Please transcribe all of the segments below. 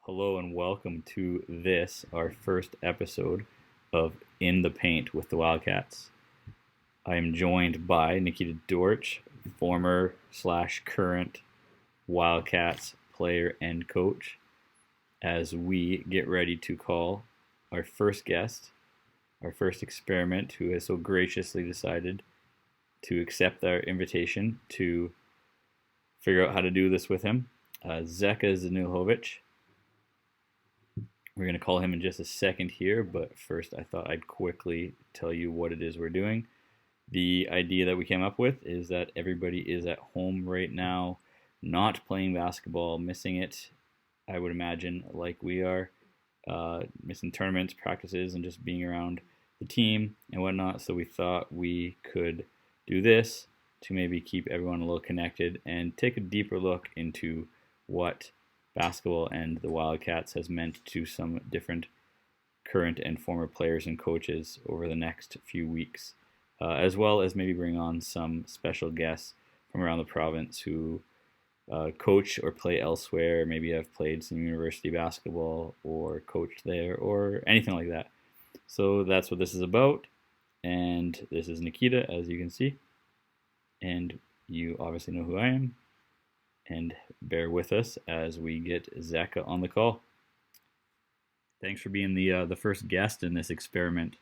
Hello and welcome to this, our first episode of In the Paint with the Wildcats. I am joined by Nikita Dortch, former/current Wildcats player and coach, as we get ready to call our first guest, our first experiment, who has so graciously decided to accept our invitation to figure out how to do this with him, Zeka Zejnulahovic. We're going to call him in just a second here, but first I thought I'd quickly tell you what it is we're doing. The idea that we came up with is that everybody is at home right now, not playing basketball, missing it, I would imagine, like we are, missing tournaments, practices, and just being around the team and whatnot. So we thought we could do this to maybe keep everyone a little connected and take a deeper look into what basketball and the Wildcats has meant to some different current and former players and coaches over the next few weeks, as well as maybe bring on some special guests from around the province who coach or play elsewhere, maybe have played some university basketball or coached there or anything like that. So that's what this is about, and this is Nikita, as you can see, and you obviously know who I am. And bear with us as we get Zeka on the call. Thanks for being the first guest in this experiment.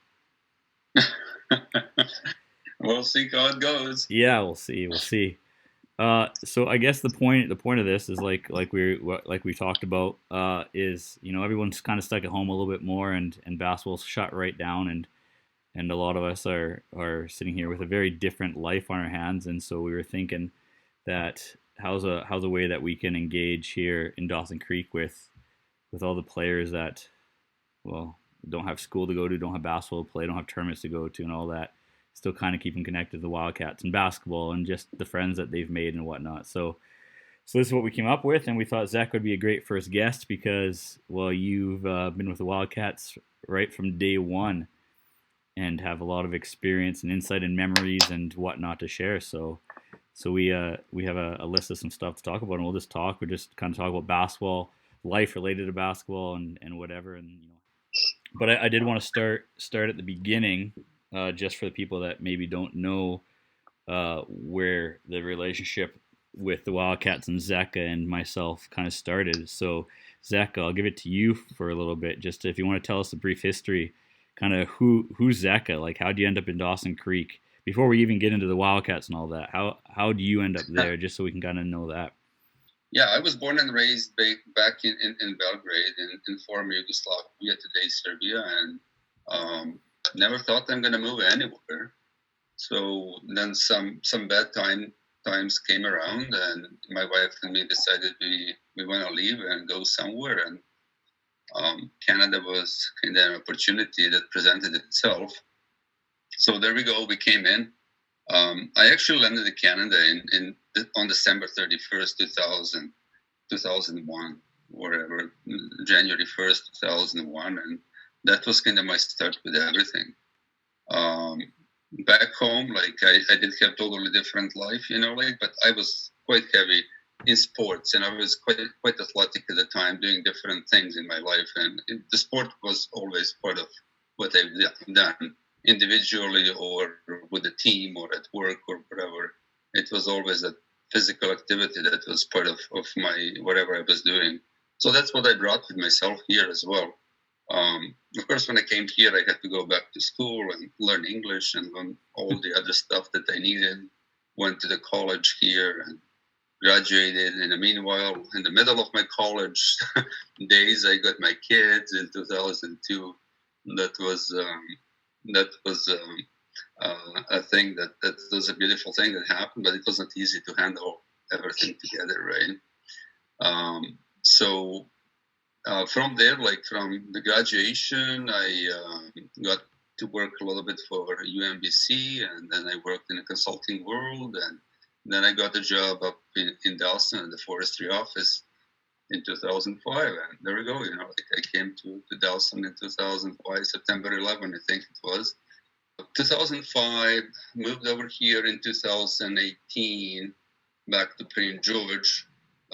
We'll see how it goes. Yeah, we'll see. So I guess the point of this is like we talked about is everyone's kind of stuck at home a little bit more, and basketball's shut right down, and a lot of us are sitting here with a very different life on our hands, and so we were thinking that how's a way that we can engage here in Dawson Creek with all the players that, well, don't have school to go to, don't have basketball to play, don't have tournaments to go to, and all that. Still kind of keeping connected to the Wildcats and basketball and just the friends that they've made and whatnot. So this is what we came up with, and we thought Zach would be a great first guest because, well, you've been with the Wildcats right from day one and have a lot of experience and insight and memories and whatnot to share. So we have a list of some stuff to talk about, and we'll just talk. We'll just kind of talk about basketball, life related to basketball, and whatever. But I did want to start at the beginning, just for the people that maybe don't know where the relationship with the Wildcats and Zeka and myself kind of started. So Zeka, I'll give it to you for a little bit, just if you want to tell us a brief history, kind of who's Zeka, like how do you end up in Dawson Creek? Before we even get into the Wildcats and all that, how do you end up there, just so we can kind of know that? Yeah, I was born and raised back in Belgrade, in former Yugoslavia, today's Serbia, and never thought I'm going to move anywhere. So then some bad times came around, and my wife and me decided we want to leave and go somewhere, and Canada was kind of an opportunity that presented itself. So there we go. We came in. I actually landed in Canada on December 31st, 2001, whatever, January 1st, 2001. And that was kind of my start with everything. Back home, like I did have totally different life, but I was quite heavy in sports, and I was quite athletic at the time, doing different things in my life. And the sport was always part of what I've done, individually or with a team or at work or whatever. It was always a physical activity that was part of my whatever I was doing. So that's what I brought with myself here as well. Of course, when I came here, I had to go back to school and learn English and learn all the other stuff that I needed. Went to the college here and graduated. In the meanwhile, in the middle of my college days, I got my kids in 2002. That was a thing that was a beautiful thing that happened, but it wasn't easy to handle everything together, right? So from there, like from the graduation, I got to work a little bit for UMBC, and then I worked in the consulting world, and then I got a job up in Dawson in the forestry office in 2005, and there we go. I came to Dawson in 2005, September 11, I think it was. 2005, moved over here in 2018, back to Prince George.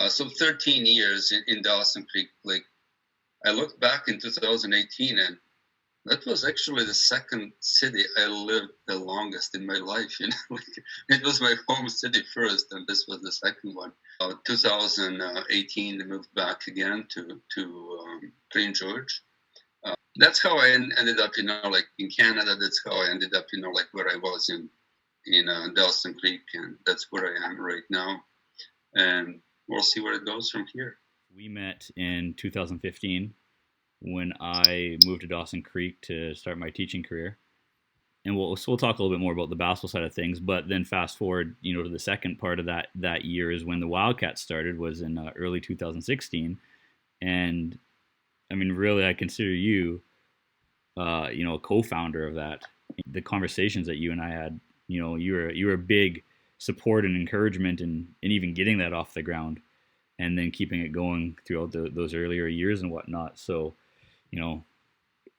So 13 years in Dawson Creek, like I looked back in 2018, and that was actually the second city I lived the longest in my life. Like, it was my home city first, and this was the second one. 2018, I moved back again to Prince George. That's how I ended up, like in Canada. That's how I ended up, like where I was in Dawson Creek, and that's where I am right now. And we'll see where it goes from here. We met in 2015 when I moved to Dawson Creek to start my teaching career. And we'll talk a little bit more about the basketball side of things, but then fast forward, to the second part of that year is when the Wildcats started, was in early 2016. And I mean, really, I consider you, a co-founder of that. The conversations that you and I had, you were a big support and encouragement in even getting that off the ground, and then keeping it going throughout those earlier years and whatnot. So, I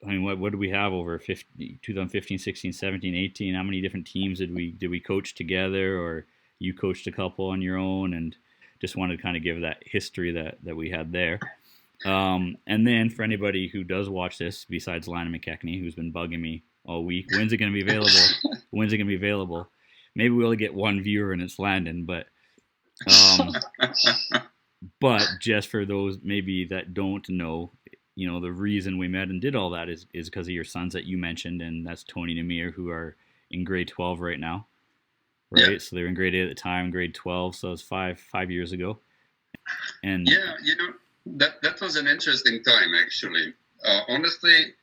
mean, what did we have over 2015, 16, 17, 18? How many different teams did we coach together, or you coached a couple on your own? And just wanted to kind of give that history that we had there. And then for anybody who does watch this, besides Lana McKechnie, who's been bugging me all week, when's it going to be available? When's it going to be available? Maybe we'll get one viewer and it's Landon, but just for those maybe that don't know, the reason we met and did all that is because of your sons that you mentioned, and that's Tony and Amir, who are in grade 12 right now, right? Yeah. So they were in grade 8 at the time, grade 12, so it was five years ago. And yeah, that was an interesting time, actually. Honestly,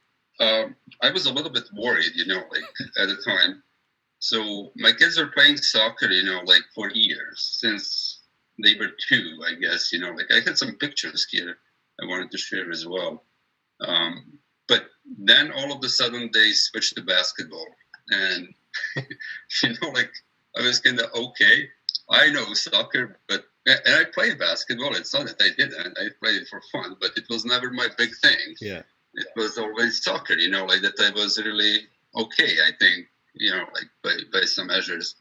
I was a little bit worried, like at the time. So my kids are playing soccer, like for years, since they were 2, I guess, like I had some pictures here I wanted to share as well. But then all of a sudden they switched to basketball. And, like I was kind of, okay, I know soccer, and I played basketball. It's not that I didn't. I played it for fun, but it was never my big thing. Yeah. It was always soccer, like that I was really okay, I think, like by some measures.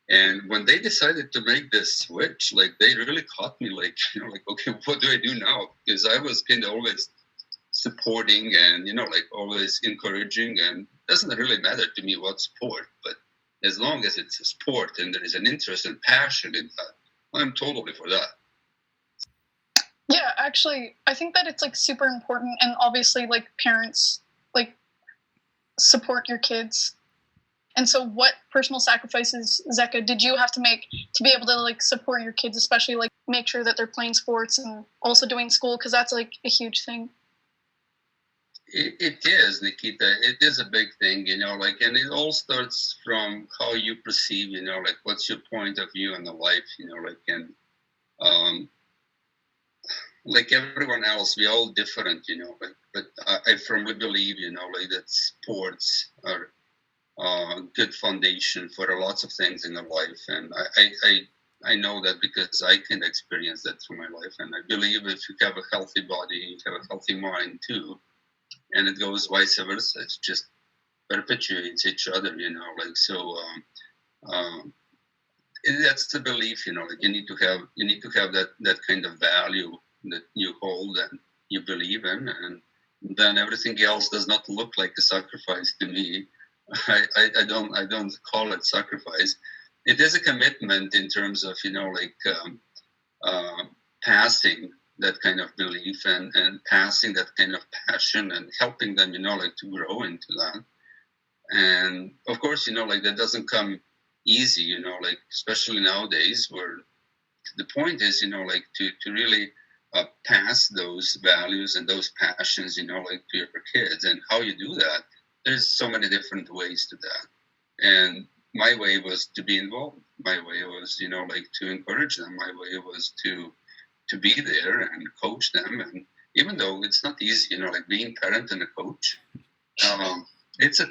And when they decided to make this switch, like they really caught me, like, like, okay, what do I do now? Because I was kind of always supporting and, like always encouraging, and it doesn't really matter to me what sport, but as long as it's a sport and there is an interest and passion in that, I'm totally for that. Yeah, actually, I think that it's like super important, and obviously like parents like support your kids. And so what personal sacrifices, Zeka, did you have to make to be able to like support your kids, especially like make sure that they're playing sports and also doing school, because that's like a huge thing? It is, Nikita. It is a big thing, like, and it all starts from how you perceive, like what's your point of view on the life, like, and like everyone else, we're all different, like, but I firmly believe, like that sports are good foundation for lots of things in the life, and I know that because I can experience that through my life, and I believe if you have a healthy body, you have a healthy mind too, and it goes vice versa. It just perpetuates each other, like so. That's the belief, like you need to have that kind of value that you hold and you believe in, and then everything else does not look like a sacrifice to me. I don't call it sacrifice. It is a commitment in terms of passing that kind of belief and passing that kind of passion and helping them like to grow into that. And of course like that doesn't come easy, like especially nowadays, where the point is like to really pass those values and those passions like to your kids. And how you do that, there's so many different ways to that. And my way was to be involved. My way was, like to encourage them. My way was to be there and coach them. And even though it's not easy, like being a parent and a coach, it's a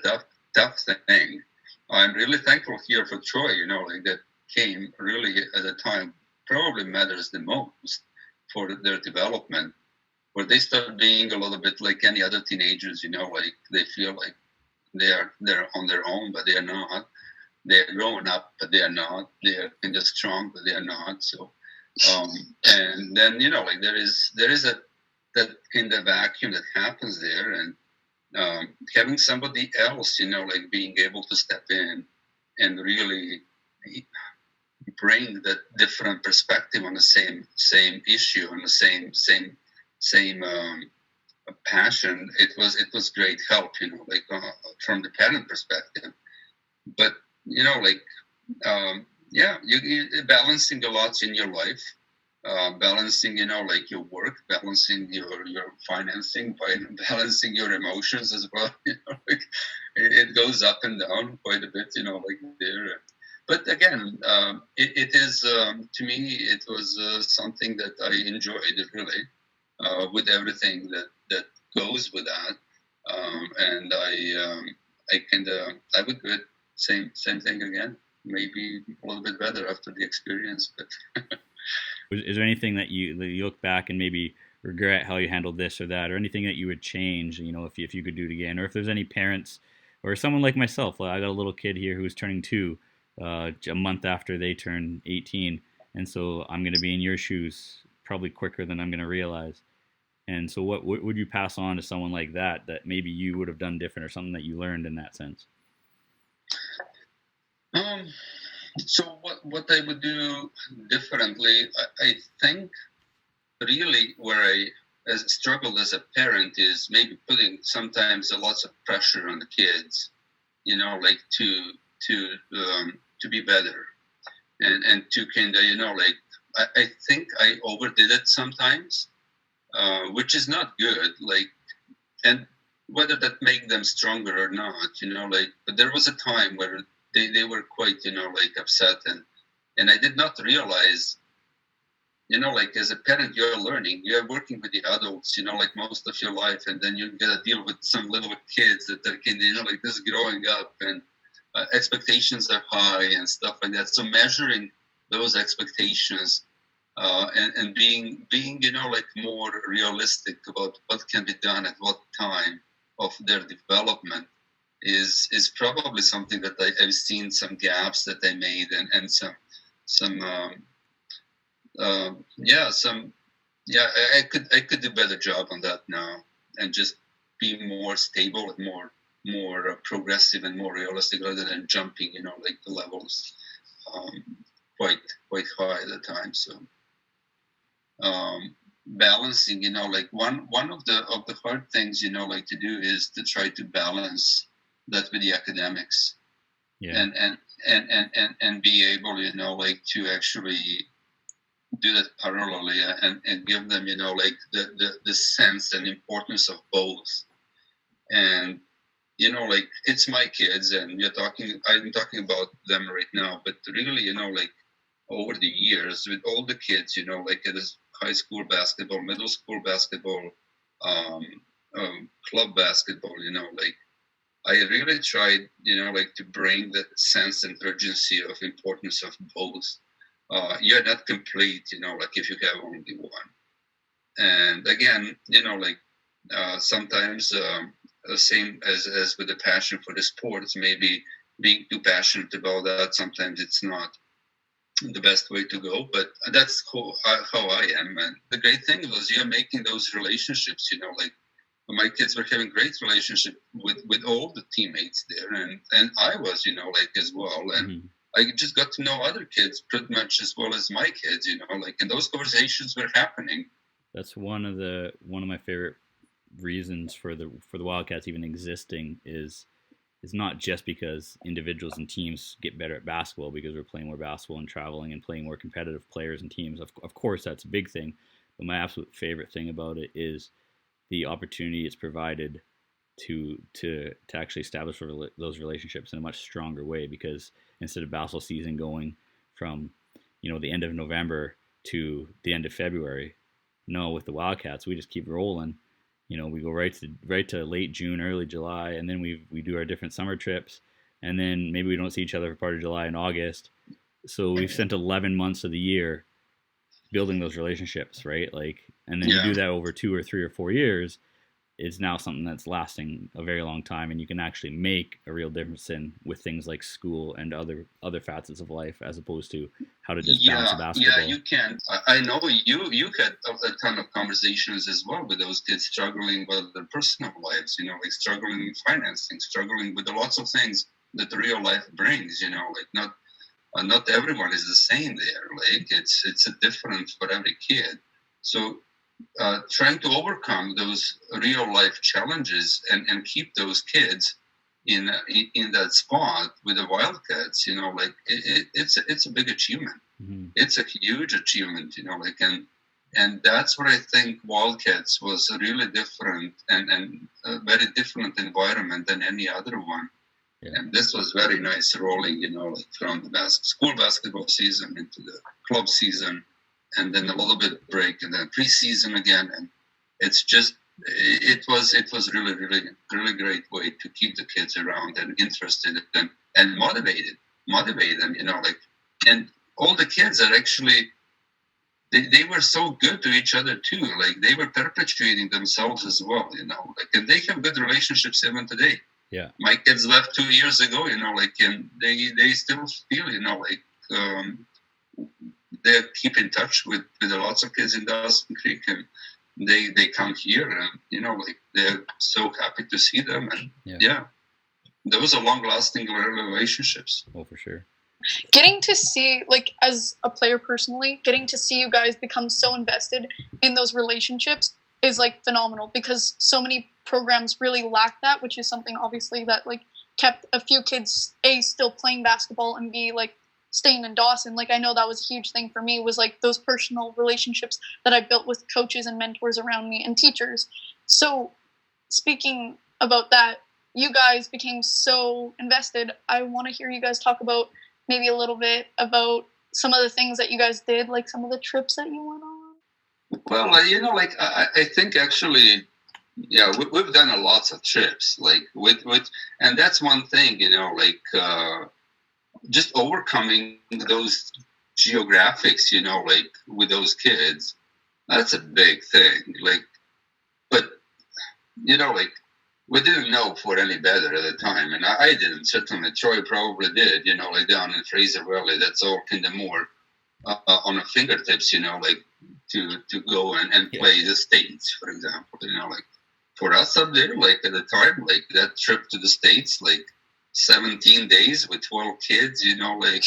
tough thing. I'm really thankful here for Troy, like that came really at a time probably matters the most for their development, where they start being a little bit like any other teenagers, like they feel like they're on their own, but they are not. They're growing up, but they are not. They are kind of strong, but they are not. So, and then like there is that kind of vacuum that happens there, and having somebody else, like being able to step in and really bring that different perspective on the same issue, on the same passion. It was great help, like from the parent perspective. But like you balancing a lot in your life, balancing like your work, balancing your financing, balancing your emotions as well. Like it goes up and down quite a bit, like there. But again, it is to me it was something that I enjoyed really, with everything that goes with that, and I would do it same thing again, maybe a little bit better after the experience. But is there anything that you look back and maybe regret how you handled this or that, or anything that you would change, if you could do it again, or if there's any parents or someone like myself, like I got a little kid here who's turning 2 a month after they turn 18, and so I'm going to be in your shoes probably quicker than I'm going to realize. And so what would you pass on to someone like that maybe you would have done different, or something that you learned in that sense? So what I would do differently, I think really where I struggled as a parent is maybe putting sometimes a lots of pressure on the kids, like to be better, and to kind of like I think I overdid it sometimes, which is not good. Like, and whether that make them stronger or not, like. But there was a time where they were quite like upset, and I did not realize. Like as a parent, you're learning, you're working with the adults, like most of your life, and then you gotta deal with some little kids that are kind of, like this growing up, and expectations are high and stuff like that. So measuring those expectations, and being like more realistic about what can be done at what time of their development is probably something that I've seen some gaps that I made, and I could do a better job on that now, and just be more stable and more progressive and more realistic, rather than jumping, like the levels quite high at the time. So balancing, like one of the hard things, like to do is to try to balance that with the academics, and be able, like to actually do that parallelly, and give them, like the sense and importance of both. And like it's my kids, and I'm talking about them right now, but really, like over the years with all the kids, like it is high school basketball, middle school basketball, club basketball, like I really tried, like to bring that sense and urgency of importance of both. You're not complete, like if you have only one. And again, like sometimes the same as with the passion for the sports, maybe being too passionate about that, sometimes it's not the best way to go, but that's how I am. And the great thing was you're making those relationships, like my kids were having great relationship with all the teammates there, and I was, like as well. And mm-hmm. I just got to know other kids pretty much as well as my kids, like, and those conversations were happening. That's one of my favorite reasons for the Wildcats even existing is not just because individuals and teams get better at basketball because we're playing more basketball and traveling and playing more competitive players and teams. Of course, that's a big thing. But my absolute favorite thing about it is the opportunity it's provided to actually establish those relationships in a much stronger way, because instead of basketball season going from, the end of November to the end of February, no, with the Wildcats, we just keep rolling. We go right to late June, early July, and then we do our different summer trips, and then maybe we don't see each other for part of July and August. So we've spent 11 months of the year building those relationships, right? Like, and then you do that over 2 or 3 or 4 years. is now something that's lasting a very long time, and you can actually make a real difference in with things like school and other facets of life, as opposed to how to just bounce a basketball. Yeah, you can. I know you had a ton of conversations as well with those kids struggling with their personal lives, like struggling with financing, struggling with lots of things that real life brings, like not everyone is the same there. Like it's a different for every kid. So trying to overcome those real life challenges and keep those kids in that spot with the Wildcats, like it's a big achievement. Mm-hmm. It's a huge achievement, and that's what I think Wildcats was really different and a very different environment than any other one. Yeah. And this was very nice rolling, like from the school basketball season into the club season, and then a little bit break, and then preseason again. And it's just, it was really, really, really great way to keep the kids around and interested and motivate them, and all the kids are actually, they were so good to each other too. Like they were perpetuating themselves as well, and they have good relationships even today. Yeah. My kids left 2 years ago, and they still feel, they keep in touch with lots of kids in Dawson Creek, and they come here, and they're so happy to see them, and those are long-lasting relationships. Oh, for sure. Getting to see, like, as a player personally, getting to see you guys become so invested in those relationships is, like, phenomenal, because so many programs really lack that, which is something, obviously, that, like, kept a few kids, A, still playing basketball, and B, like, staying in Dawson. Like, I know that was a huge thing for me, was, like, those personal relationships that I built with coaches and mentors around me and teachers. So, speaking about that, you guys became so invested. I want to hear you guys talk about maybe a little bit about some of the things that you guys did, like some of the trips that you went on. Well, I think actually, we've done lots of trips, like with, and that's one thing, just overcoming those geographics, like with those kids, that's a big thing. Like, but, we didn't know for any better at the time. And I didn't, certainly. Troy probably did, like down in Fraser Valley, that's all kind of more on the fingertips, like to go and play the States, for example, like for us up there, like at the time, like that trip to the States, like 17 days with 12 kids, like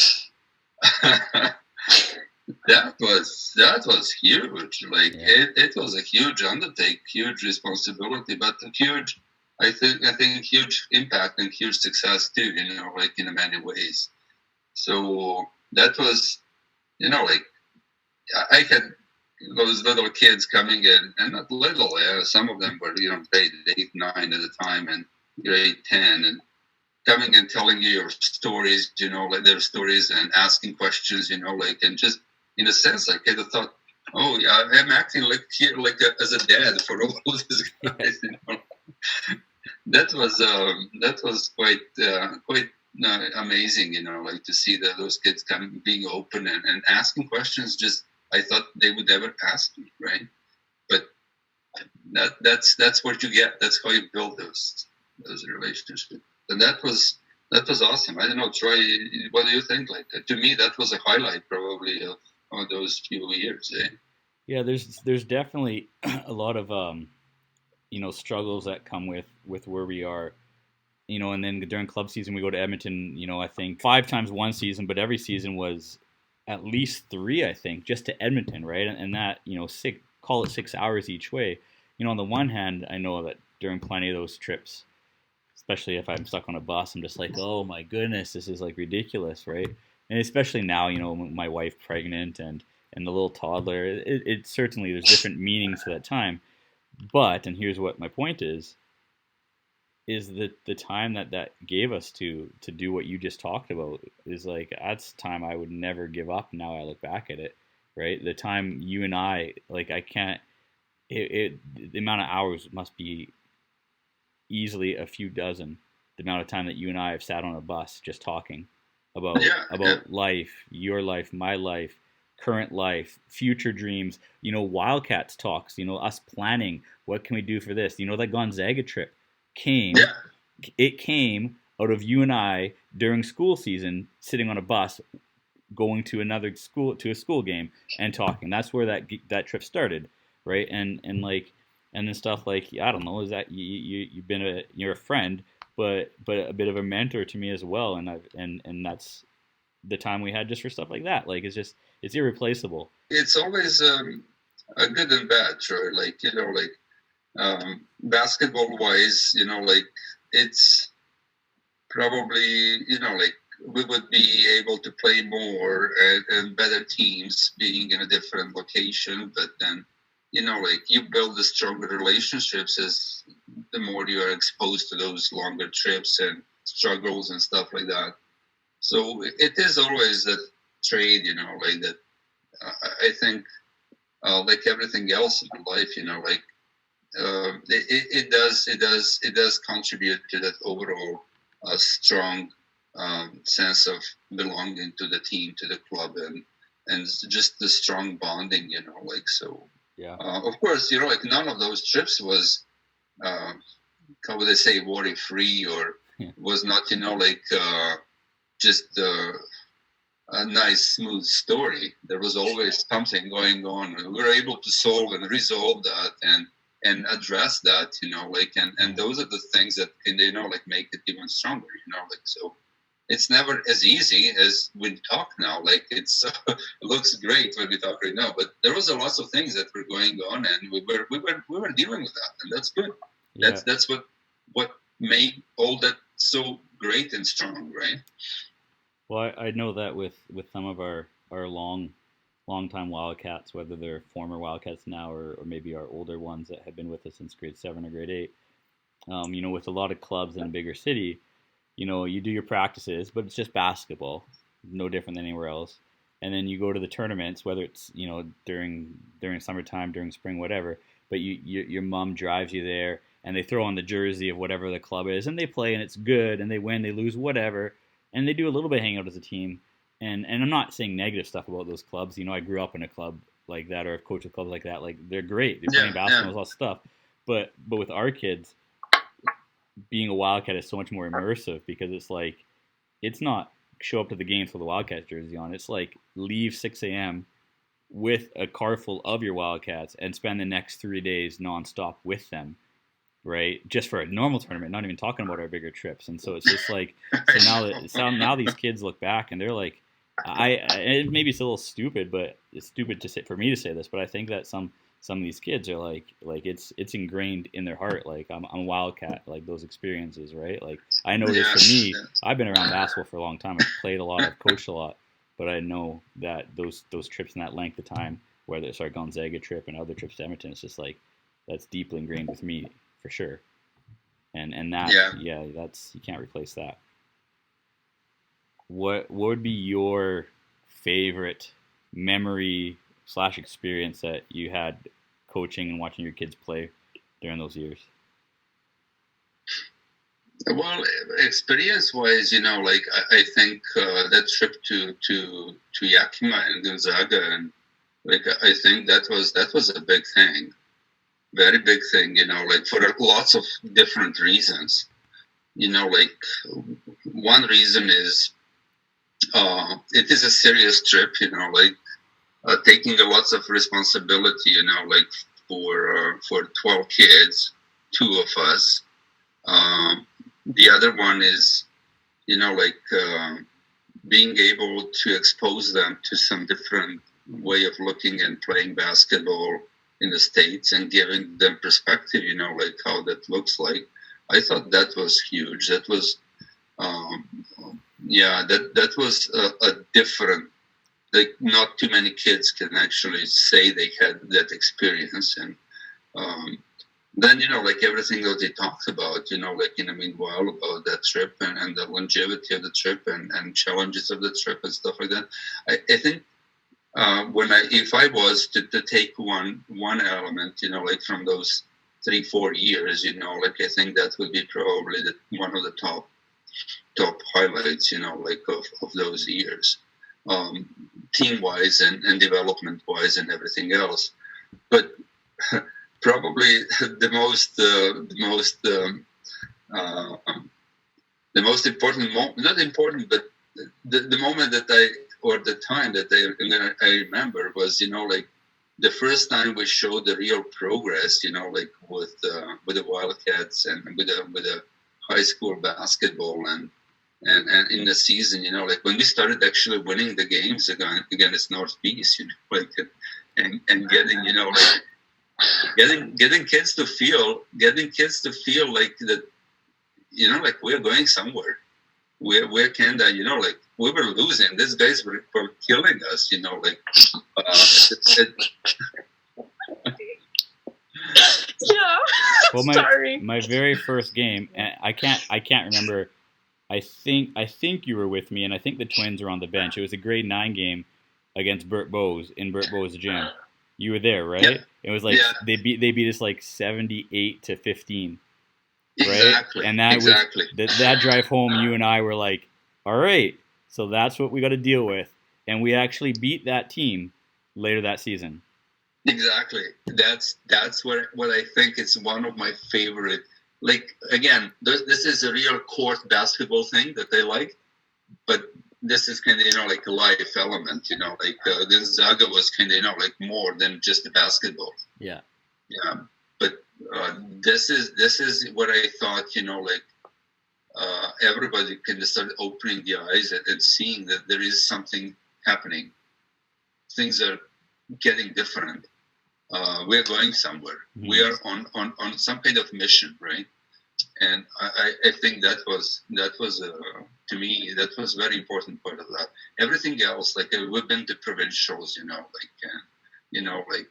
that was huge. Like it was a huge undertaking, huge responsibility, but a huge, I think huge impact and huge success too, like in many ways. So that was, like I had those little kids coming in, and not little, some of them were, grade 8, 9 at the time, and grade 10, and coming and telling you your stories, like their stories, and asking questions, like, and just in a sense, I kind of thought, oh yeah, I'm acting like here, like as a dad for all these guys, That was quite amazing, like to see those kids being open and asking questions. Just I thought they would never ask me, right? But that's what you get. That's how you build those relationships. And that was awesome. I don't know, Troy, what do you think? Like to me, that was a highlight probably of those few years. Yeah, there's definitely a lot of struggles that come with where we are, and then during club season we go to Edmonton, I think 5 times one season, but every season was at least 3, I think, just to Edmonton, right? And that, call it 6 hours each way. On the one hand, I know that during plenty of those trips, especially if I'm stuck on a bus, I'm just like, oh my goodness, this is like ridiculous, right? And especially now, my wife pregnant and the little toddler, it certainly, there's different meanings to that time. But, and here's what my point is that the time that gave us to do what you just talked about is like, that's time I would never give up. Now I look back at it, right? The time you and I, like, I can't, the amount of hours must be easily a few dozen, the amount of time that you and I have sat on a bus just talking about life, your life, my life, current life, future dreams, Wildcats talks, us planning, what can we do for this? That Gonzaga trip came, Yeah. it came out of you and I during school season, sitting on a bus, going to another school, to a school game and talking. That's where that trip started, right? And then stuff like, I don't know, is that you're a friend, but a bit of a mentor to me as well, and that's the time we had just for stuff like that. Like it's irreplaceable. It's always a good and bad, sure. Like basketball wise, it's probably we would be able to play more and better teams being in a different location, but then you build the stronger relationships as the more you are exposed to those longer trips and struggles and stuff like that. So it is always that trade, that I think like everything else in life, it does contribute to that overall strong sense of belonging to the team, to the club, and just the strong bonding, so. Yeah. Of course, none of those trips was, how would I say, worry-free, or was not, just a nice, smooth story. There was always something going on. We were able to solve and resolve that and address that, and those are the things that can, make it even stronger, so. It's never as easy as we talk now. Like it looks great when we talk right now, but there was a lot of things that were going on, and we were dealing with that, and that's good. Yeah. That's what made all that so great and strong, right? Well, I know that with some of our long time Wildcats, whether they're former Wildcats now or maybe our older ones that have been with us since grade 7 or grade 8, with a lot of clubs in a bigger city. You do your practices, but it's just basketball, no different than anywhere else. And then you go to the tournaments, whether it's during summertime, during spring, whatever. But your mom drives you there, and they throw on the jersey of whatever the club is, and they play, and it's good, and they win, they lose, whatever. And they do a little bit of hangout as a team. And I'm not saying negative stuff about those clubs. I grew up in a club like that, or I've coached with clubs like that. Like they're great, they're playing basketball, all that stuff. But with our kids, being a Wildcat is so much more immersive, because it's like, it's not show up to the games with a Wildcats jersey on. It's like leave 6 a.m. with a car full of your Wildcats and spend the next 3 days nonstop with them, right? Just for a normal tournament, not even talking about our bigger trips. And so it's just like, so now these kids look back and they're like, maybe it's a little stupid, but it's stupid to say, for me to say this, but I think that some of these kids are like it's ingrained in their heart. Like I'm a Wildcat, like those experiences, right? Like I know this for me. I've been around basketball for a long time. I've played a lot. I've coached a lot, but I know that those trips and that length of time, whether it's our Gonzaga trip and other trips to Edmonton, it's just like that's deeply ingrained with me for sure. And that that's, you can't replace that. What would be your favorite memory / experience that you had coaching and watching your kids play during those years? Well, experience-wise, I think that trip to Yakima and Gonzaga, and I think that was a big thing, very big thing. For lots of different reasons. One reason is it is a serious trip. Taking a lots of responsibility, for 12 kids, 2 of us. The other one is, being able to expose them to some different way of looking and playing basketball in the States and giving them perspective, how that looks like. I thought that was huge. That was, that was a different, not too many kids can actually say they had that experience. And then, everything that they talked about, in the meanwhile about that trip and the longevity of the trip and challenges of the trip and stuff like that. I think if I was to take one element, from those 3-4 years, I think that would be probably one of the top highlights, of those years. team-wise and development-wise and everything else. But probably the most important moment, not important, but the moment that the time that I remember was, like the first time we showed the real progress, like with the Wildcats and with the high school basketball and in the season, like when we started actually winning the games against Northeast, like and getting, like getting kids to feel like that, like we're going somewhere. We're kind of, like we were losing. These guys were killing us, like. Yeah. Well, Sorry. my very first game, and I can't remember. I think you were with me, and I think the Twins were on the bench. It was a grade 9 game against Burt Bowes in Burt Bowes' gym. You were there, right? Yeah. It was like they beat us like 78-15. Right? Exactly. And that exactly. was that drive home. You and I were like, all right, so that's what we got to deal with, and we actually beat that team later that season. Exactly. That's what I think is one of my favorite. Like again, this is a real court basketball thing that I like, but this is kind of like a life element. Like this Zaga was kind of like more than just the basketball. Yeah. Yeah. But this is what I thought. Like everybody can start opening the eyes and seeing that there is something happening. Things are getting different. We're going somewhere. Mm-hmm. We are on some kind of mission, right? And I think that was to me, that was very important part of that. Everything else, like we've been to provincials, we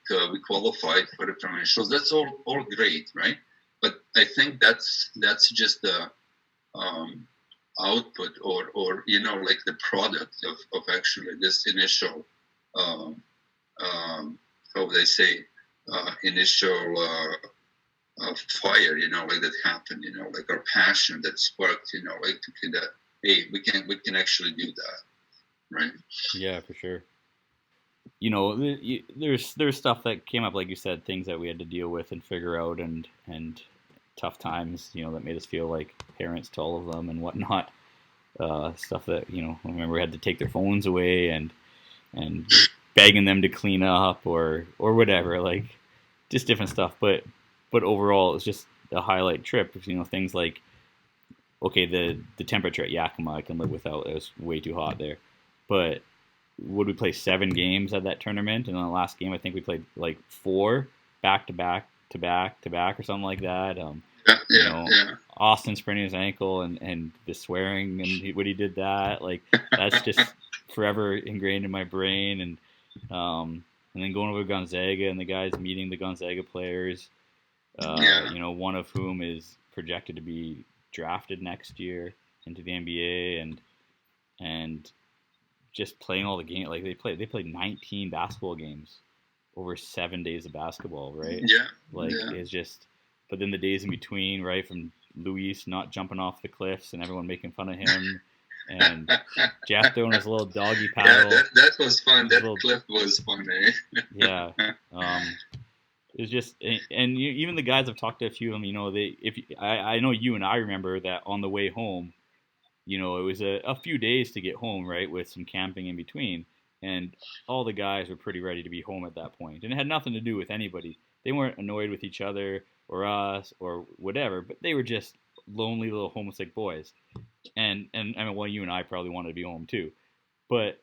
qualified for the provincials. That's all great, right? But I think that's just the output or like the product of actually this initial how would I say initial fire, like that happened, like our passion that sparked, like to kind of, hey, we can actually do that, right? Yeah, for sure. There's stuff that came up, like you said, things that we had to deal with and figure out, and tough times, that made us feel like parents to all of them and whatnot. Stuff that I remember we had to take their phones away and begging them to clean up or whatever, like just different stuff. But overall, it was just a highlight trip. Things like, okay, the temperature at Yakima I can live without. It was way too hot there. But would we play 7 games at that tournament? And on the last game, I think we played like 4 back to back or something like that. Austin spraining his ankle and the swearing and when he did that, like that's just forever ingrained in my brain. And then going over to Gonzaga and the guys meeting the Gonzaga players, one of whom is projected to be drafted next year into the NBA, and just playing all the games. Like they played 19 basketball games over 7 days of basketball, right? Yeah. It's just, but then the days in between, right, from Luis not jumping off the cliffs and everyone making fun of him. And Jeff doing his little doggy paddle. Yeah, that was fun. That clip was fun, eh? Yeah. It was just, and even the guys I've talked to a few of them, I know you and I remember that on the way home, it was a few days to get home, right, with some camping in between, and all the guys were pretty ready to be home at that point, and it had nothing to do with anybody. They weren't annoyed with each other or us or whatever, but they were just lonely little homesick boys. And I mean, well, you and I probably wanted to be home too, but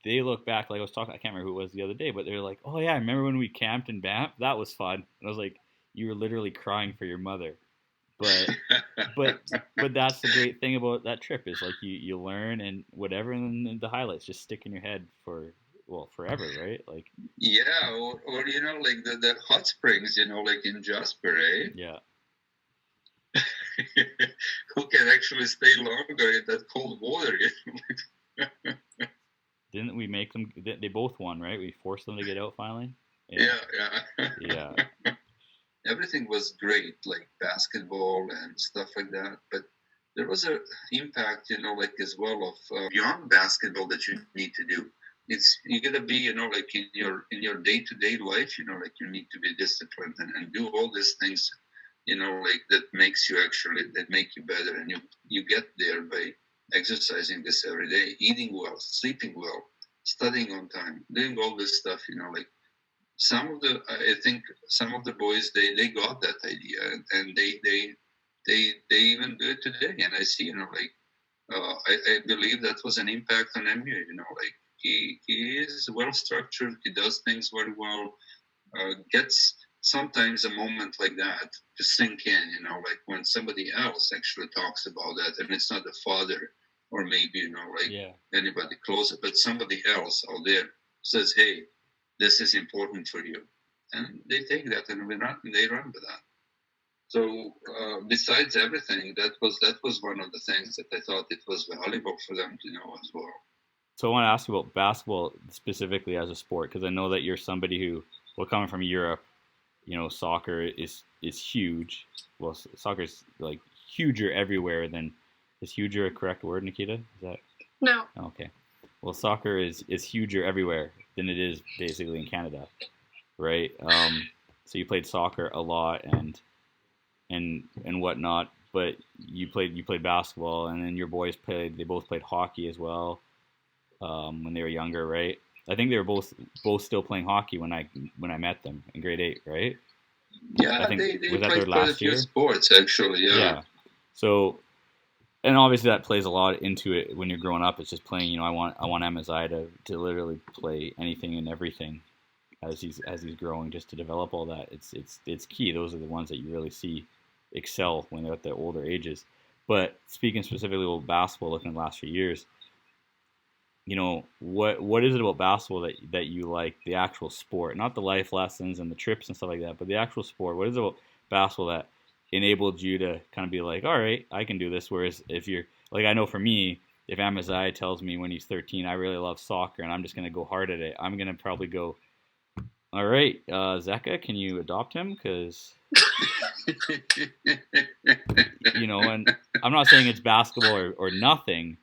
they look back, like I was talking, I can't remember who it was the other day, but they're like, oh yeah, I remember when we camped in Banff? That was fun. And I was like, you were literally crying for your mother. But that's the great thing about that trip is like you learn and whatever, and then the highlights just stick in your head for forever, right? Like or like the hot springs, like in Jasper, eh? Yeah. Who can actually stay longer in that cold water? Didn't we make them? They both won, right? We forced them to get out finally. Yeah. Everything was great, like basketball and stuff like that. But there was a impact, like as well of beyond basketball that you need to do. It's you gotta be, like in your day-to-day life, like you need to be disciplined and do all these things, like that makes you that make you better, and you get there by exercising this every day, eating well, sleeping well, studying on time, doing all this stuff, like I think some of the boys, they got that idea, and they even do it today. And I see, like, I believe that was an impact on MU, like he is well structured, he does things very well, gets sometimes a moment like that to sink in, like when somebody else actually talks about that, and it's not the father or maybe, anybody closer, but somebody else out there says, hey, this is important for you. And they take that and they run with that. So besides everything, that was one of the things that I thought it was valuable for them to know as well. So I want to ask you about basketball specifically as a sport, because I know that you're somebody who, well, coming from Europe, soccer is huge. Well, soccer is like huger everywhere than, is huger a correct word, Nikita? Is that? No. Okay. Well, soccer is huger everywhere than it is basically in Canada, right? So you played soccer a lot and whatnot, but you played basketball, and then your boys they both played hockey as well when they were younger, right? I think they were both still playing hockey when I met them in grade 8, right? Yeah, I think, they was that played their quite a last few year? sports actually. Yeah. So, and obviously that plays a lot into it when you're growing up. It's just playing. I want Amazai to literally play anything and everything as he's growing, just to develop all that. It's key. Those are the ones that you really see excel when they're at the older ages. But speaking specifically about basketball, looking at the last few years, what is it about basketball that you like, the actual sport, not the life lessons and the trips and stuff like that, but the actual sport? What is it about basketball that enabled you to kind of be like, all right, I can do this? Whereas if you're like, I know for me, if Amazai tells me when he's 13, I really love soccer and I'm just going to go hard at it, I'm going to probably go, all right, Zeka, can you adopt him? Because, and I'm not saying it's basketball or nothing.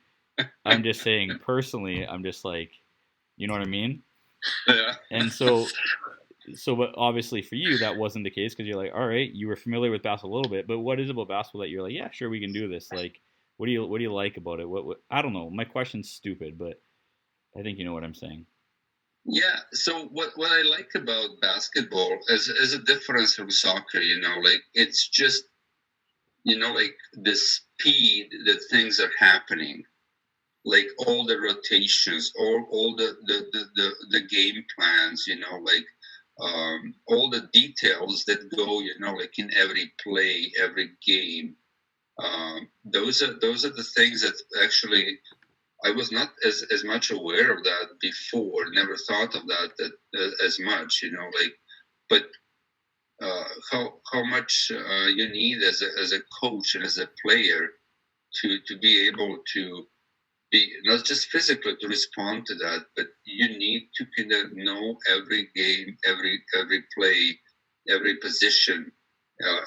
I'm just saying personally, I'm just like, you know what I mean? Yeah. And so but obviously for you, that wasn't the case, because you're like, all right, you were familiar with basketball a little bit, but what is it about basketball that you're like, yeah, sure, we can do this? Like, what do you like about it? What I don't know. My question's stupid, but I think you know what I'm saying. Yeah. So what I like about basketball is a difference from soccer. Like it's just, like the speed that things are happening, like all the rotations, all the game plans, like all the details that go, like in every play, every game. Those are the things that actually I was not as much aware of that before. Never thought of that as much, like. But how much you need as a coach and as a player to be able to be not just physically to respond to that, but you need to kind of know every game, every play, every position,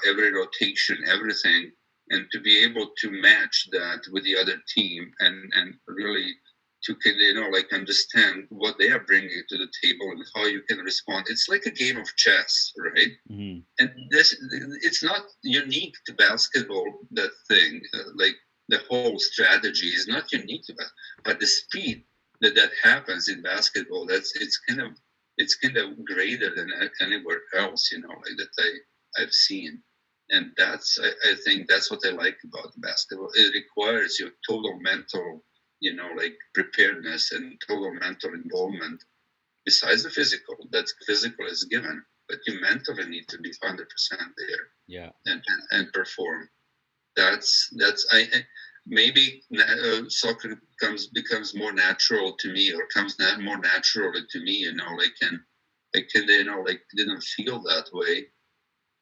every rotation, everything, and to be able to match that with the other team and really to kind of like understand what they are bringing to the table and how you can respond. It's like a game of chess, right? Mm-hmm. And it's not unique to basketball, that thing, like the whole strategy is not unique to that, but the speed that happens in basketball, it's kind of greater than anywhere else, like that I've seen. And I think that's what I like about basketball. It requires your total mental, like preparedness and total mental involvement. Besides the physical, that physical is given, but you mentally need to be 100% there. Yeah. And perform. That's maybe soccer becomes more natural to me, or comes more naturally to me. Like I can like didn't feel that way,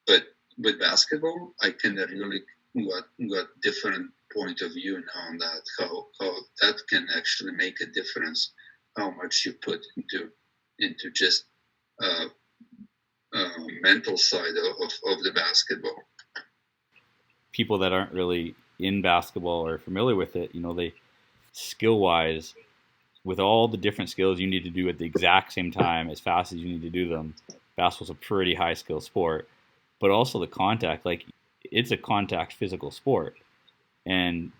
but with basketball, I can really got different point of view now on that, how that can actually make a difference, how much you put into just mental side of the basketball. People that aren't really in basketball or are familiar with it, they skill wise, with all the different skills you need to do at the exact same time as fast as you need to do them, basketball's a pretty high skill sport. But also the contact, like it's a contact physical sport, and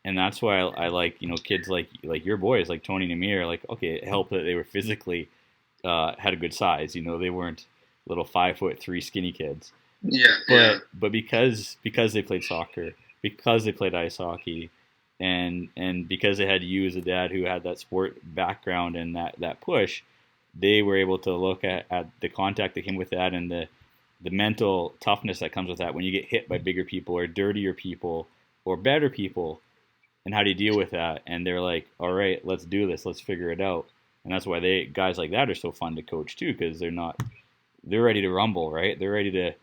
that's why I like kids like your boys like Tony and Amir. Like, okay, it helped that they were physically had a good size. They weren't little 5'3" skinny kids. Yeah. But because they played soccer, because they played ice hockey, and because they had you as a dad who had that sport background and that push, they were able to look at the contact that came with that and the mental toughness that comes with that when you get hit by bigger people or dirtier people or better people, and how do you deal with that? And they're like, all right, let's do this, let's figure it out. And that's why guys like that are so fun to coach too, because they're ready to rumble, right? They're ready to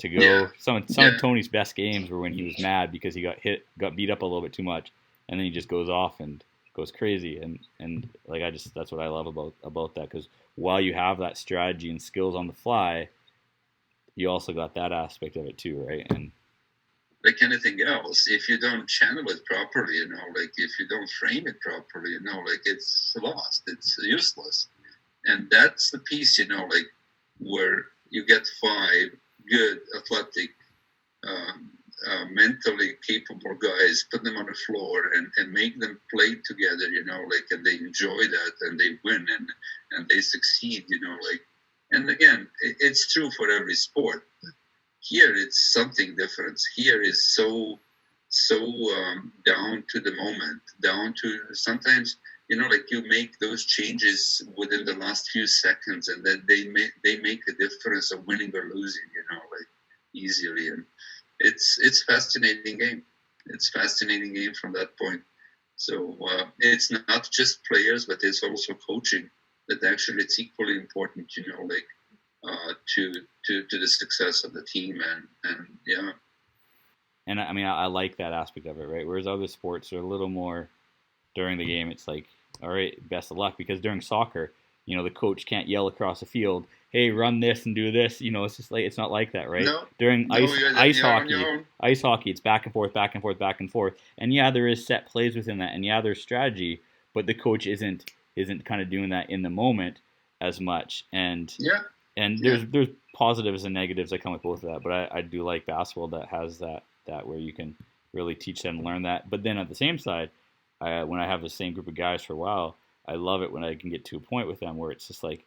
go. Yeah. Some of Tony's best games were when he was mad because he got beat up a little bit too much, and then he just goes off and goes crazy. And like that's what I love about that, because while you have that strategy and skills on the fly, you also got that aspect of it too, right? And like anything else, if you don't channel it properly, like if you don't frame it properly, like it's lost, it's useless. And that's the piece, like where you get 5 good, athletic, mentally capable guys, put them on the floor and make them play together, like, and they enjoy that and they win and they succeed, like. And again, it's true for every sport. Here it's something different. Here is so down to the moment, down to sometimes, like you make those changes within the last few seconds, and then they make a difference of winning or losing, like easily. And it's fascinating game. It's fascinating game from that point. So it's not just players, but it's also coaching. That actually it's equally important, like to the success of the team, and yeah. And I mean, I like that aspect of it, right? Whereas other sports are a little more during the game. It's like, all right, best of luck, because during soccer, the coach can't yell across the field, "Hey, run this and do this." It's just like it's not like that, right? No, during ice hockey, it's back and forth, back and forth, back and forth. And yeah, there is set plays within that, and yeah, there's strategy, but the coach isn't kind of doing that in the moment as much. And there's positives and negatives that come with both of that. But I do like basketball that has that where you can really teach them and learn that. But then at the same side, when I have the same group of guys for a while, I love it when I can get to a point with them where it's just like,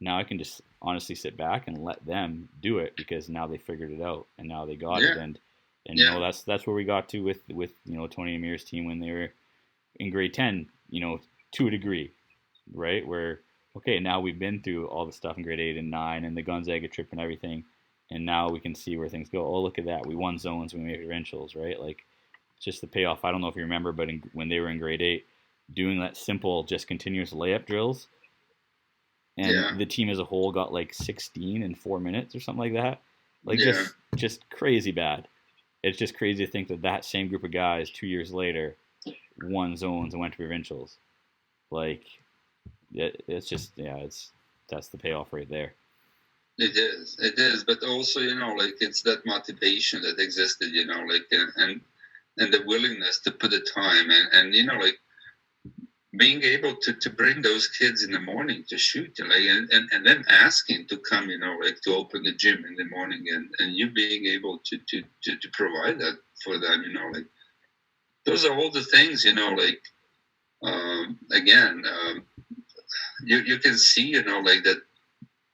now I can just honestly sit back and let them do it, because now they figured it out and now they got it. And that's where we got to with Tony and Amir's team when they were in grade 10, to a degree, right? Where, okay, now we've been through all the stuff in grade 8 and 9 and the Gonzaga trip and everything, and now we can see where things go. Oh, look at that. We won zones, we made provincials, right? Like, it's just the payoff. I don't know if you remember, but when they were in grade 8, doing that simple, just continuous layup drills, and the team as a whole got like 16 in 4 minutes or something like that. Like, just crazy bad. It's just crazy to think that same group of guys 2 years later won zones and went to provincials. Like, it's just, that's the payoff right there. It is, but also, like, it's that motivation that existed, like, and the willingness to put the time and like being able to bring those kids in the morning to shoot, like, and then asking to come, like, to open the gym in the morning, and you being able to provide that for them, like, those are all the things, like, again, you can see, like that,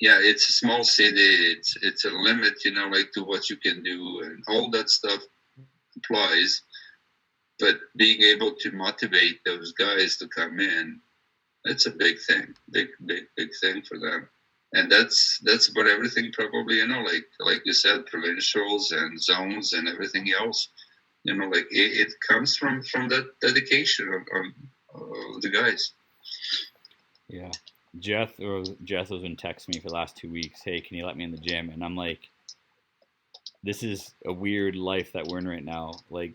it's a small city, it's a limit, like, to what you can do, and all that stuff applies. But being able to motivate those guys to come in, it's a big thing, big thing for them. And that's about everything probably, like you said, provincials and zones and everything else, like it comes from that dedication of the guys. Yeah. Jeff has been texting me for the last 2 weeks, hey, can you let me in the gym? And I'm like, this is a weird life that we're in right now. Like,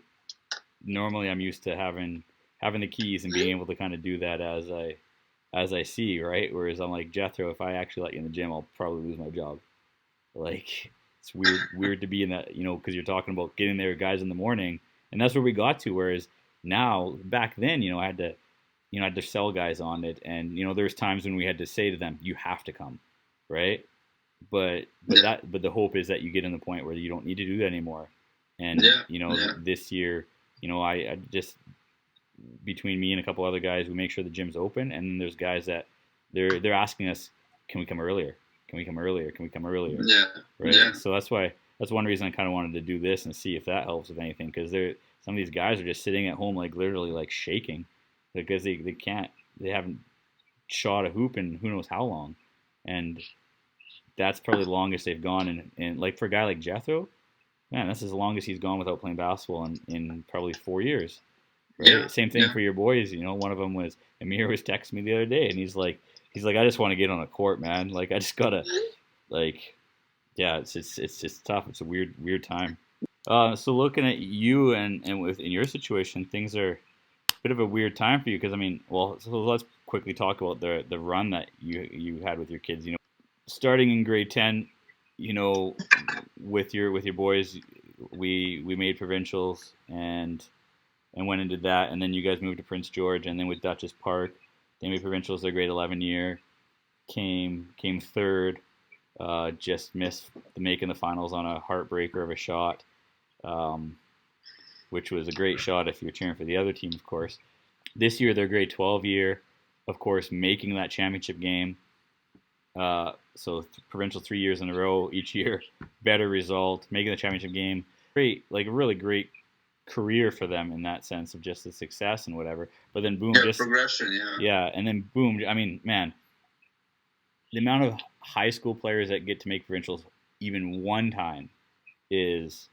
normally I'm used to having the keys and being able to kind of do that as I see, right? Whereas I'm like, Jethro, if I actually let you in the gym, I'll probably lose my job. Like, it's weird to be in that, because you're talking about getting there, guys, in the morning, and that's where we got to. Whereas now, back then, I had to sell guys on it, and there's times when we had to say to them, "You have to come," right? But the hope is that you get in the point where you don't need to do that anymore. And this year, I just, between me and a couple other guys, we make sure the gym's open, and then there's guys that they're asking us, "Can we come earlier? Can we come earlier? Can we come earlier?" Yeah. Right. Yeah. So that's one reason I kind of wanted to do this and see if that helps with anything, because some of these guys are just sitting at home like literally like shaking because they haven't shot a hoop in who knows how long, and that's probably the longest they've gone. And like for a guy like Jethro, man, this is the longest he's gone without playing basketball in probably 4 years. Right? Yeah. Same thing for your boys. One of them was Amir was texting me the other day, and he's like, I just want to get on a court, man. Like, I just gotta, like, yeah, it's just tough. It's a weird time. So looking at you and in your situation, things are a bit of a weird time for you because so let's quickly talk about the run that you had with your kids. Starting in grade 10, with your boys, we made provincials and went and did that, and then you guys moved to Prince George, and then with Dutchess Park, they made provincials their grade 11 year, came third, just missed making the finals on a heartbreaker of a shot, which was a great shot if you're cheering for the other team, of course. This year, their grade 12 year, of course, making that championship game. So provincial 3 years in a row, each year, better result, making the championship game. Great, like a really great career for them in that sense of just the success and whatever. But then boom, just progression, and then boom. Man, the amount of high school players that get to make provincials even one time is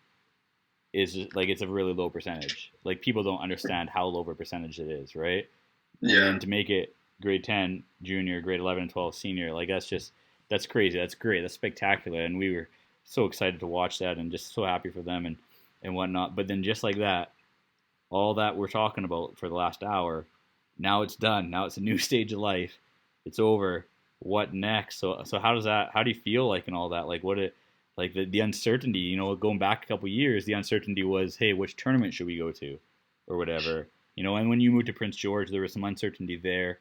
like, it's a really low percentage. Like, people don't understand how low of a percentage it is, right? Yeah. And to make it grade 10 junior, grade 11 and 12 senior, like, that's crazy. That's great. That's spectacular. And we were so excited to watch that and just so happy for them and whatnot. But then just like that, all that we're talking about for the last hour, now it's done. Now it's a new stage of life. It's over. What next? So how do you feel like in all that? Like, the uncertainty, going back a couple years, the uncertainty was, hey, which tournament should we go to or whatever, and when you moved to Prince George, there was some uncertainty there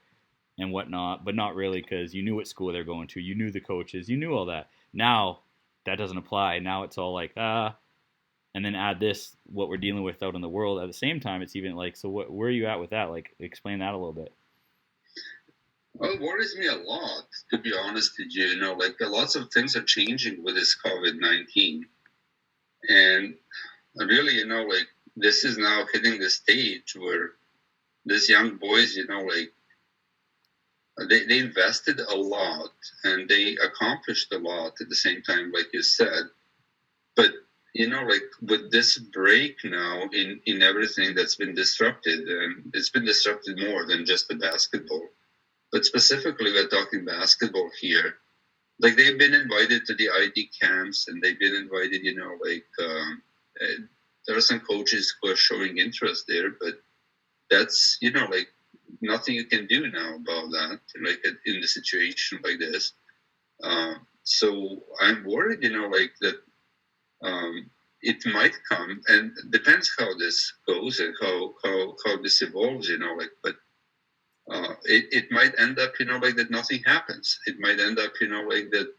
and whatnot, but not really, because you knew what school they're going to, you knew the coaches, you knew all that. Now that doesn't apply. Now it's all like, and then add this, what we're dealing with out in the world at the same time. It's even like, so where are you at with that? Like, explain that a little bit. Well, it worries me a lot, to be honest with you. Like, lots of things are changing with this COVID-19. And really, like, this is now hitting the stage where these young boys, like, they invested a lot and they accomplished a lot at the same time, like you said. But, like, with this break now in everything that's been disrupted, and it's been disrupted more than just the basketball. But specifically, we're talking basketball here. Like, they've been invited to the ID camps, and they've been invited, there are some coaches who are showing interest there, but that's, like, nothing you can do now about that, like, in the situation like this. So I'm worried, like, that it might come, and it depends how this goes and how this evolves, like, but it might end up, like, that nothing happens. It might end up, like, that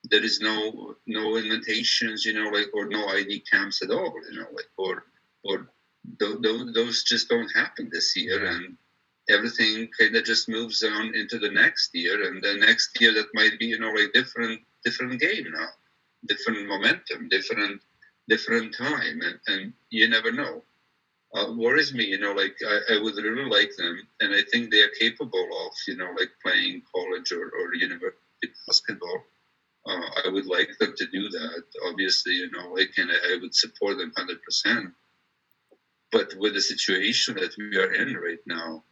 there is no invitations, like, or no ID camps at all, like, or those just don't happen this year, and everything kind of just moves on into the next year, and the next year that might be, like, different game now, different momentum, different time, and you never know. Worries me, like, I would really like them, and I think they are capable of, like, playing college or university basketball. I would like them to do that, obviously, like, and I would support them 100%. But with the situation that we are in right now,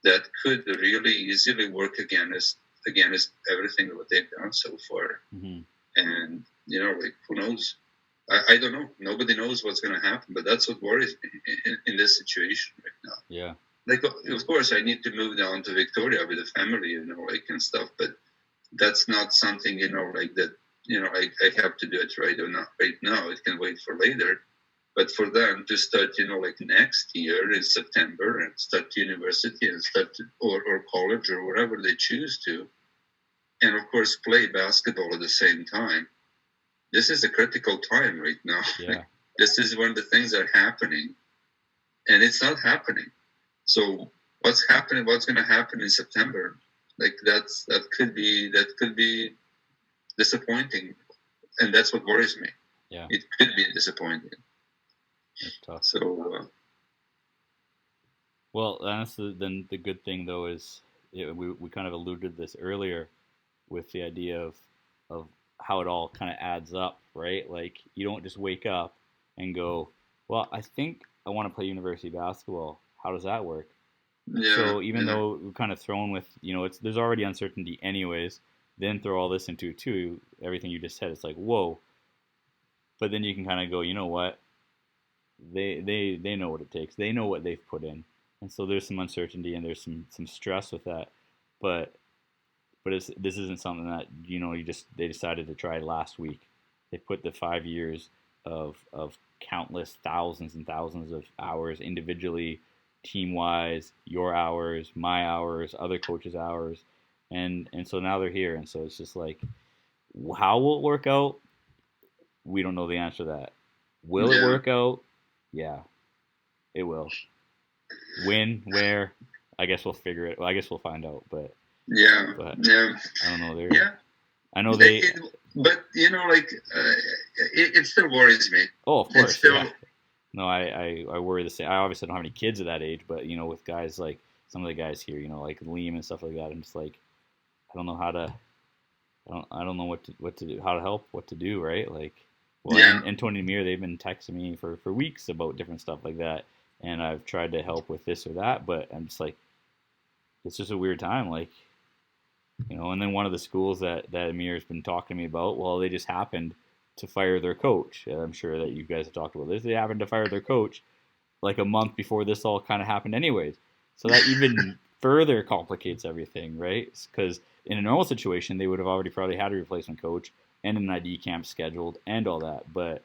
that could really easily work against everything that they've done so far. Mm-hmm. And, like, who knows? I don't know. Nobody knows what's going to happen, but that's what worries me in this situation right now. Yeah. Like, of course, I need to move down to Victoria with the family, like, and stuff, but that's not something, like, that, I have to do it right now. It can wait for later. But for them to start, like next year in September and start university and start or college or whatever they choose to, and of course play basketball at the same time. This is a critical time right now. Yeah. This is when the things are happening, and it's not happening. So what's happening? What's going to happen in September? Like that could be disappointing, and that's what worries me. Yeah, it could be disappointing. That's tough. So, well, that's then the good thing though is we kind of alluded to this earlier with the idea of how it all kind of adds up, right? Like you don't just wake up and go, well, I think I want to play university basketball. How does that work? yeah, So even though we're kind of thrown with, there's already uncertainty anyways, then throw all this into it too, everything you just said, it's like, whoa. But then you can kind of go, you know what? They know what it takes. They know what they've put in. And so there's some uncertainty and there's some stress with that. But this isn't something that, they decided to try last week. They put the 5 years of countless thousands and thousands of hours individually, team-wise, your hours, my hours, other coaches' hours, and so now they're here, and so it's just like, how will it work out? We don't know the answer to that. Will it work out? Yeah, it will. When, where? I guess we'll figure it. Well, I guess we'll find out. But yeah. I don't know. I know but it still worries me. Oh, of course. Yeah. No, I worry the same. I obviously don't have any kids at that age, but with guys like some of the guys here, like Liam and stuff like that, I'm just like, I don't know how to. I don't know what to do, how to help, what to do, right? Like, well, and Tony and Amir, they've been texting me for weeks about different stuff like that, and I've tried to help with this or that, but I'm just like, it's just a weird time, like, and then one of the schools that Amir has been talking to me about, well, they just happened to fire their coach. I'm sure that you guys have talked about this. They happened to fire their coach like a month before this all kind of happened anyways. So that even further complicates everything, right? Because in a normal situation, they would have already probably had a replacement coach and an ID camp scheduled and all that. But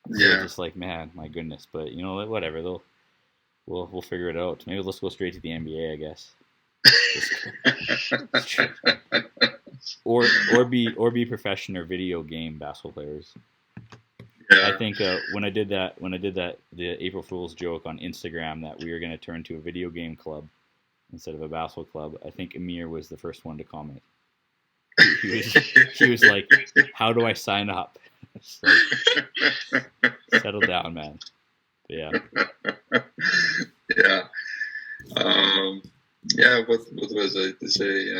it's just like, man, my goodness. But whatever. We'll figure it out. Maybe let's go straight to the NBA, I guess. or be professional or video game basketball players. I think when I did that the April Fool's joke on Instagram that we were going to turn to a video game club instead of a basketball club, I think Amir was the first one to comment. He was like, "How do I sign up?" Like, settle down, man. But yeah. What was I to say?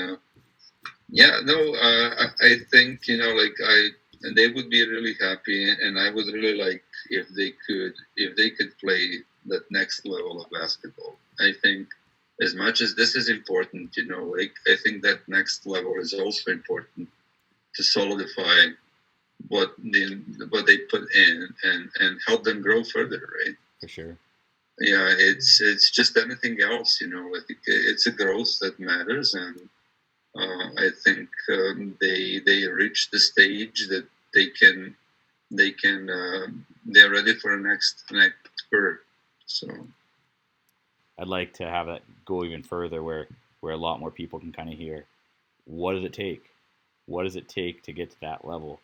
I think they would be really happy, and I would really like if they could play that next level of basketball. I think as much as this is important, I think that next level is also important to solidify what they put in and help them grow further, right? For sure. Yeah, it's just anything else, I think it's a growth that matters, and I think they reach the stage that they're ready for the next spurt. So I'd like to have that go even further, where a lot more people can kind of hear, what does it take? What does it take to get to that level,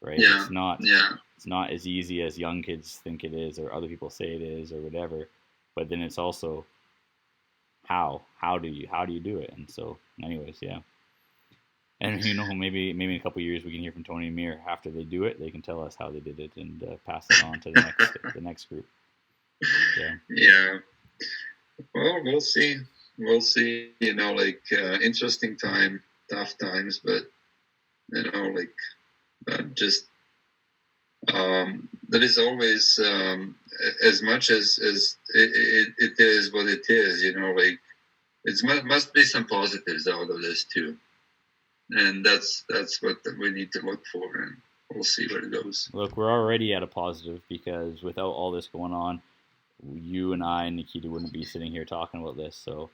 right? Yeah. It's not as easy as young kids think it is, or other people say it is, or whatever. But then it's also how do you do it? And so, anyways, yeah. And maybe in a couple of years we can hear from Tony and Amir after they do it. They can tell us how they did it and pass it on to the next group. Yeah. Well, we'll see. Interesting time, tough times, but there is always as much as it is what it is. It must be some positives out of this too, and that's what we need to look for, and we'll see where it goes. Look, we're already at a positive because without all this going on, you and I and Nikita wouldn't be sitting here talking about this. So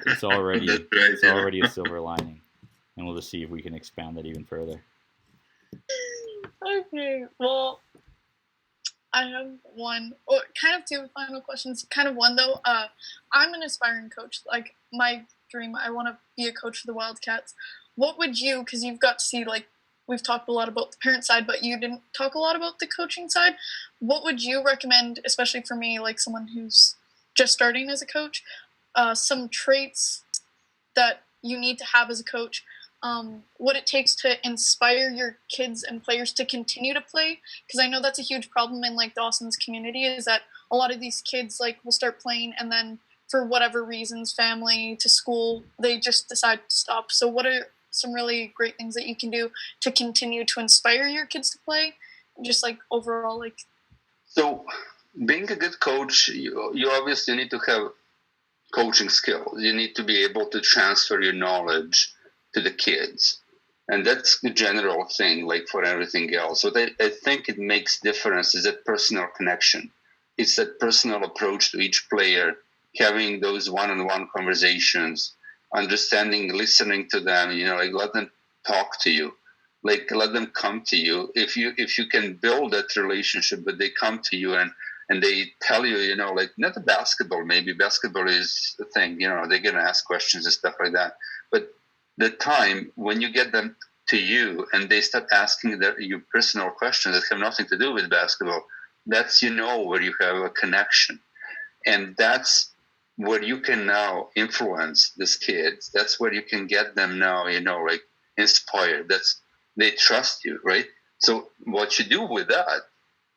it's already already a silver lining, and we'll just see if we can expand that even further. Okay, well, I have one, or kind of two final questions. Kind of one though. I'm an aspiring coach. Like my dream, I want to be a coach for the Wildcats. What would you? Because you've got to see, like, we've talked a lot about the parent side, but you didn't talk a lot about the coaching side. What would you recommend, especially for me, like someone who's just starting as a coach? Some traits that you need to have as a coach. What it takes to inspire your kids and players to continue to play, because I know that's a huge problem in like Dawson's community, is that a lot of these kids like will start playing and then for whatever reasons, family to school, they just decide to stop. So what are some really great things that you can do to continue to inspire your kids to play, just like overall? Like, so being a good coach, you obviously need to have coaching skills. You need to be able to transfer your knowledge to the kids, and that's the general thing, like for everything else. What I think it makes difference is that personal connection. It's that personal approach to each player, having those one-on-one conversations, understanding, listening to them, like let them talk to you, like let them come to you. If you can build that relationship, but they come to you and they tell you, like not the basketball, maybe basketball is the thing, they're going to ask questions and stuff like that. But the time when you get them to you and they start asking you personal questions that have nothing to do with basketball, that's, where you have a connection. And that's where you can now influence these kids. That's where you can get them now, like inspired. They trust you, right? So what you do with that,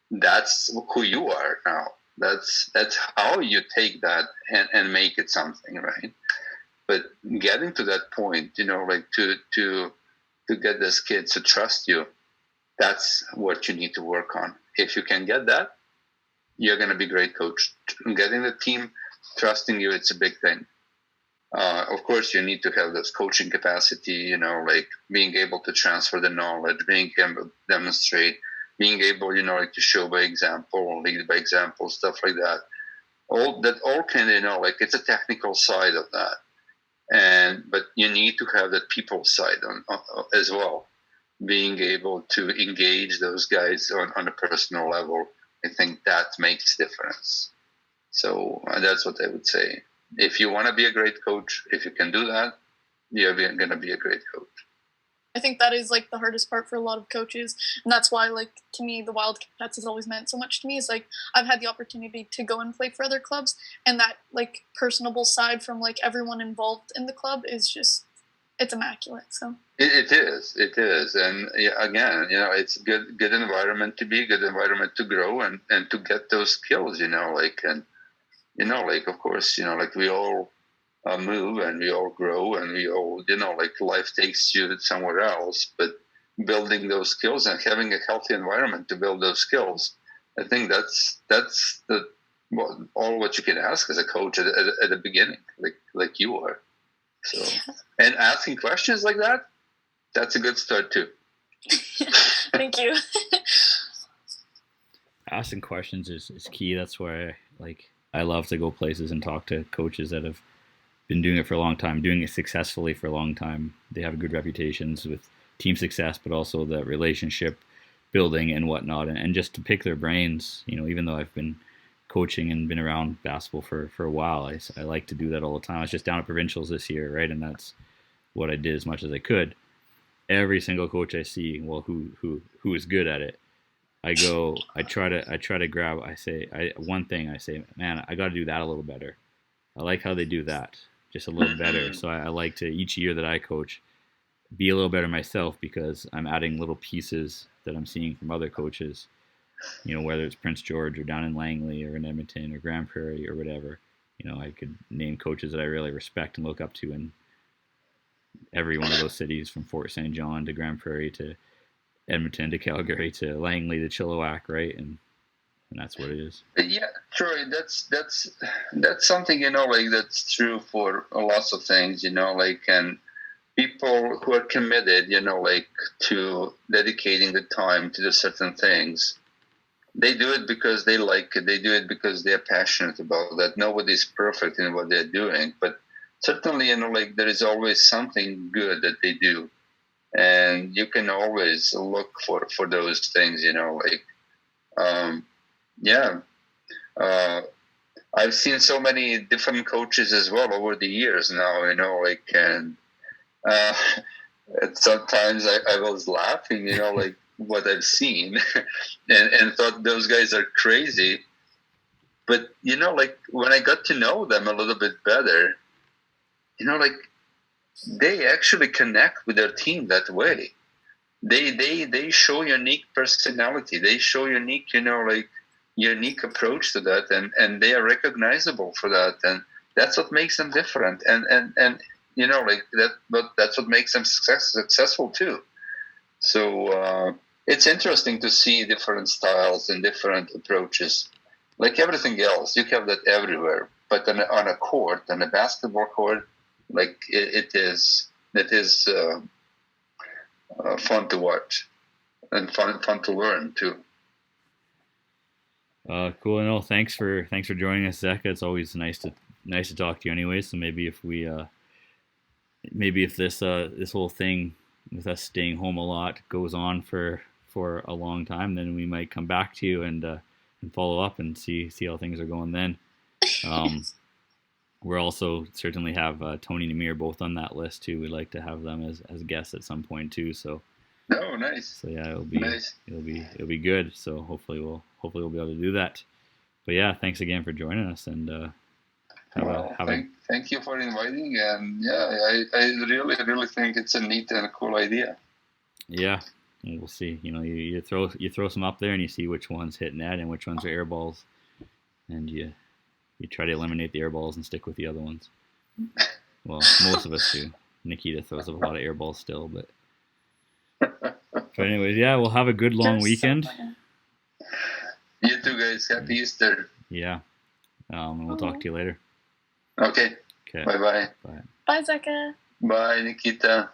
that's who you are now. That's how you take that and make it something, right? But getting to that point, like to get these kids to trust you, that's what you need to work on. If you can get that, you're going to be a great coach. Getting the team trusting you, it's a big thing. Of course, you need to have this coaching capacity, like being able to transfer the knowledge, being able to demonstrate, being able, like to show by example, lead by example, stuff like that. All kind of, like it's a technical side of that. But you need to have that people side on as well, being able to engage those guys on a personal level. I think that makes difference. So that's what I would say. If you want to be a great coach, if you can do that, you're going to be a great coach. I think that is like the hardest part for a lot of coaches, and that's why, like, to me, the Wildcats has always meant so much to me. Is like I've had the opportunity to go and play for other clubs, and that like personable side from like everyone involved in the club is just, it's immaculate. So it is, and again, it's good environment to be, good environment to grow and to get those skills, like, and like of course, like we all move and we all grow and we all, like life takes you somewhere else, but building those skills and having a healthy environment to build those skills, I think that's all what you can ask as a coach at the beginning, like you are. So, and asking questions like that, that's a good start too. Thank you. Asking questions is key. That's why I love to go places and talk to coaches that have been doing it for a long time, doing it successfully for a long time. They have good reputations with team success, but also the relationship building and whatnot, and just to pick their brains. Even though I've been coaching and been around basketball for a while, I like to do that all the time. I was just down at provincials this year, right? And that's what I did as much as I could. Every single coach I see, well, who is good at it, I try to grab. I say, man, I got to do that a little better. I like how they do that, just a little better. So I like to, each year that I coach, be a little better myself, because I'm adding little pieces that I'm seeing from other coaches, whether it's Prince George or down in Langley or in Edmonton or Grand Prairie or whatever. I could name coaches that I really respect and look up to in every one of those cities, from Fort St. John to Grand Prairie to Edmonton to Calgary to Langley to Chilliwack, right? And that's what it is. Yeah, Troy, that's something, like that's true for lots of things, like, and people who are committed, like to dedicating the time to do certain things, they do it because they like it. They do it because they're passionate about that. Nobody's perfect in what they're doing, but certainly, like there is always something good that they do. And you can always look for those things, like, Yeah. I've seen so many different coaches as well over the years now, and uh, sometimes I was laughing, what I've seen and thought those guys are crazy. But, when I got to know them a little bit better, they actually connect with their team that way. They show unique personality. They show unique, unique approach to that, and they are recognizable for that, and that's what makes them different. And that, but that's what makes them successful too. So it's interesting to see different styles and different approaches. Like everything else, you have that everywhere. But on a court, on a basketball court, it is fun to watch and fun to learn too. Cool. No, thanks for joining us, Zeka. It's always nice to talk to you, anyway. So maybe if this whole thing with us staying home a lot goes on for a long time, then we might come back to you and follow up and see how things are going then. We're also certainly have Tony and Amir both on that list too. We'd like to have them as guests at some point too. So. Oh, nice. So yeah, it'll be nice. It'll be good. So hopefully we'll be able to do that. But yeah, thanks again for joining us, and thank you for inviting. And yeah, I really think it's a neat and a cool idea. Yeah, and we'll see. You throw some up there, and you see which ones hit net and which ones are air balls, and you try to eliminate the air balls and stick with the other ones. Well, most of us do. Nikita throws up a lot of air balls still, but. But anyways, yeah, we'll have a good long weekend. So you too, guys. Happy Easter. Yeah. We'll talk to you later. Okay. Bye-bye. Bye. Bye, Zeka. Bye, Nikita.